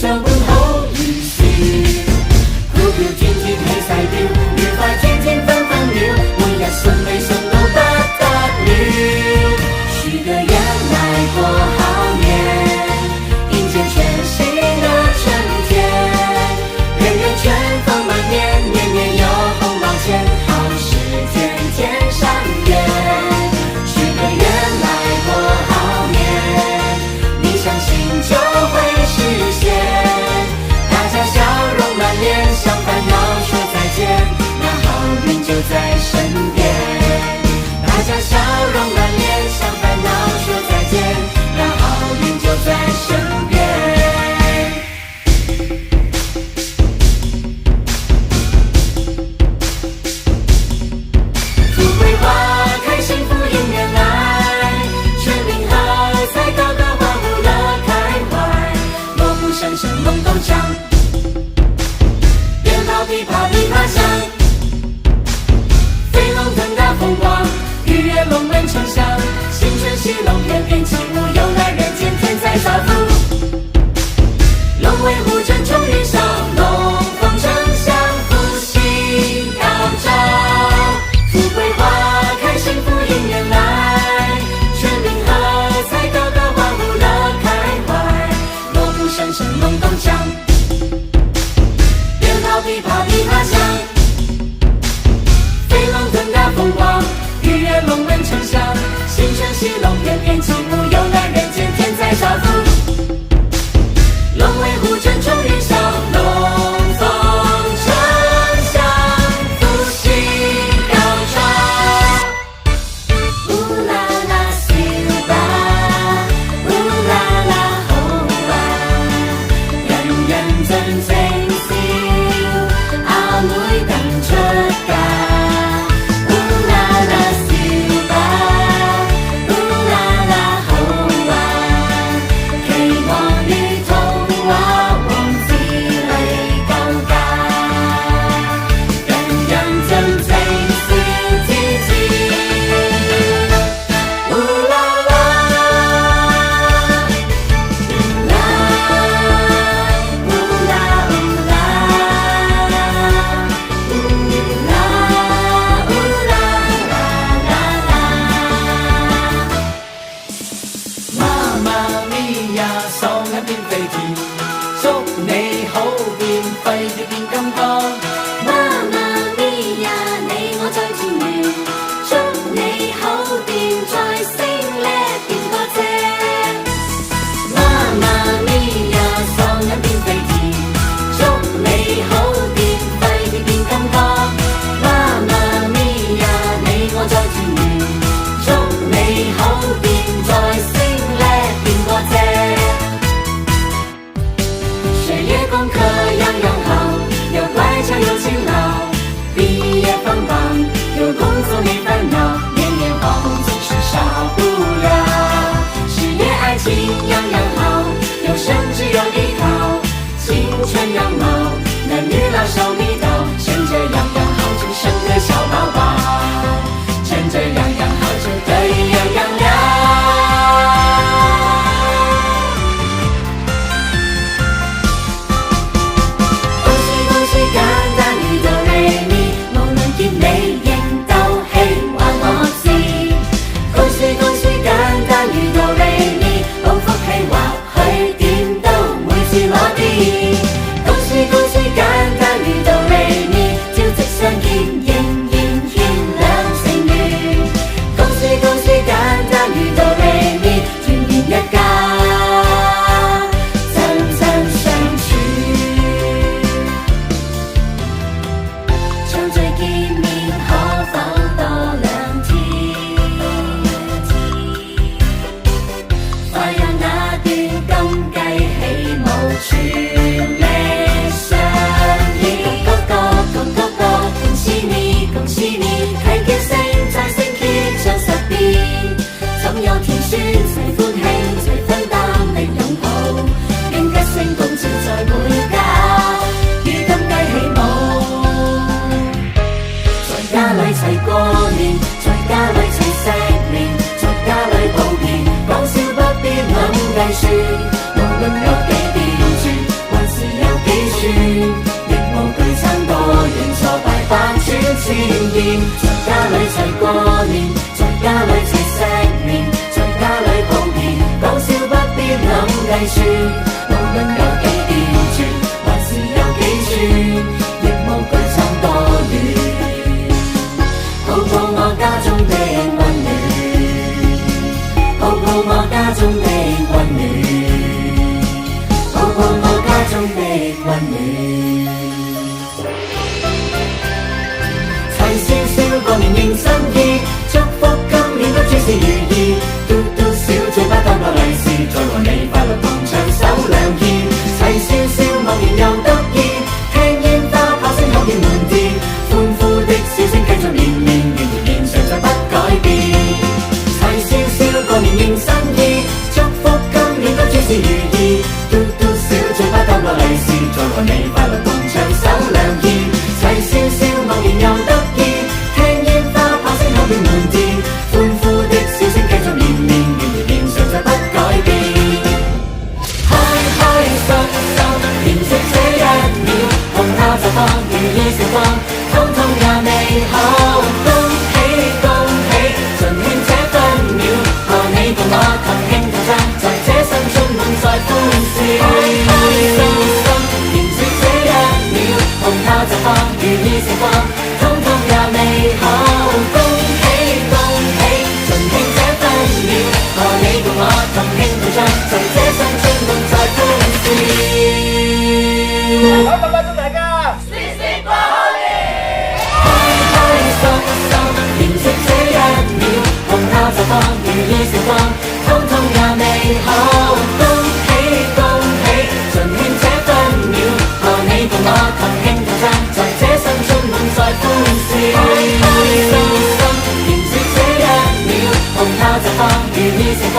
相伴好如笑。股票天天起勢飆，愉快天天分分秒，每日順利順到不得了。許個願來過好年，迎接全新的春天，人人春風滿面，年年有紅包錢，好事天天上演。許個願來過好年，你相信就會實現，大家笑容滿臉，向煩惱說再見，那好運就在身邊。大家笑容滿臉，向煩惱說再見，那好運就在身邊。富貴花開，幸福迎面來，春明和彩高歌花無樂開懷，鑼鼓聲聲隆咚響，鞭炮噼啪噼啪響，飛龍騰達風光，愉悅龍門呈祥，新春喜龍翩翩起舞，有來人間天在造福。龍威虎震衝雲霄，龍鳳呈祥，福氣高照。富貴花開，幸福迎面來，春明和彩高歌花無樂開懷，鑼鼓聲聲隆咚響，鞭炮噼啪噼啪響，飛龍騰達風光，愉悅龍門呈祥，新春喜龍翩翩起舞，有來人間天在造福。龍威虎震衝雲霄，龍鳳呈祥，福氣高照。烏啦啦笑吧，烏啦啦好啊，人人盡情笑，阿妹等出嫁。烏啦啦笑吧，烏啦啦好啊，期望與童話王子嚟救駕，人人盡情笑天天。烏啦啦，烏啦，烏啦烏啦，烏啦烏啦啦啦啦。媽媽咪呀，爽一邊飛甜，祝你好變廢要變金剛。媽媽咪呀，你我最團圓，祝你好變再升叻變多姐。媽媽咪呀，爽一邊飛甜，祝你好變廢要變金剛。媽媽咪呀，你我最團圓，祝你好變再升叻變多姐。學業功課樣樣好，有乖巧有勤勞，畢業放榜，有工作沒煩惱，年年花紅總是少不了。事業愛情樣樣好，有生只有依靠，青春樣貌，男女老少蜜桃，趁着樣樣好就生個小寶寶，趁着樣樣好就得意樣樣了。恭喜恭喜簡單與到你咪，無論見你應鬥氣話我知。恭喜恭喜簡單與到你咪，好福氣或許點都每次攞啲。恭喜恭喜簡單與到你咪，朝夕相見仍然牽兩成緣。恭喜恭喜簡單與到你咪，團圓一家，真真相處。相聚見面可否多兩天？快讓那段金雞起舞，全力上演。恭喜你，恭喜你，睇見聲再升 key 唱10遍，怎有甜酸齊歡喜，齊分擔的擁抱，應吉聲共照在每家，與金雞起舞。在家裏齊過年，在家裏齊錫面，在家裏抱面，講笑不必諗計算，無論有幾刁鑽，還計算，無論有幾刁鑽，還是有幾寸，亦無懼蒼多亂。抱抱我家中的溫暖，抱抱我家中的溫暖，抱抱我家中的溫暖。齊笑笑過年迎新意，祝福今年都諸事如意。嘟嘟小嘴巴當個利是，再和你快樂同唱首良言。齊笑笑茫然又得意，聽煙花炮聲口遍滿天，歡呼的笑聲繼續連綿，仍然現象再不改變。齊笑笑過年迎新意，祝福今年都諸事如意。嘟嘟小嘴巴當個利是，再和你快樂同唱首良言。齊笑笑茫然又得意，聽煙花炮聲口遍滿天，歡呼的笑聲繼續連綿，仍然現象再不改變。開開心心連續這一秒，紅炮就放如意時光，通通也美好。恭喜恭喜，盡慶這分秒，和你共我同慶同讚，在這生充滿在歡笑。開開心心連續這一秒，紅炮就放如意時光，通通也美好。恭喜恭喜，盡慶這分秒，和你共我同慶同讚，在這生充滿在歡笑。好，爸爸祝大家開開心心連續這一秒，紅炮就放如意時光，通通也美好。恭喜恭喜，盡慶這分秒，和你共我同慶同讚，在這生充滿在歡笑。開開心心連續這一秒，紅炮就放如意時光。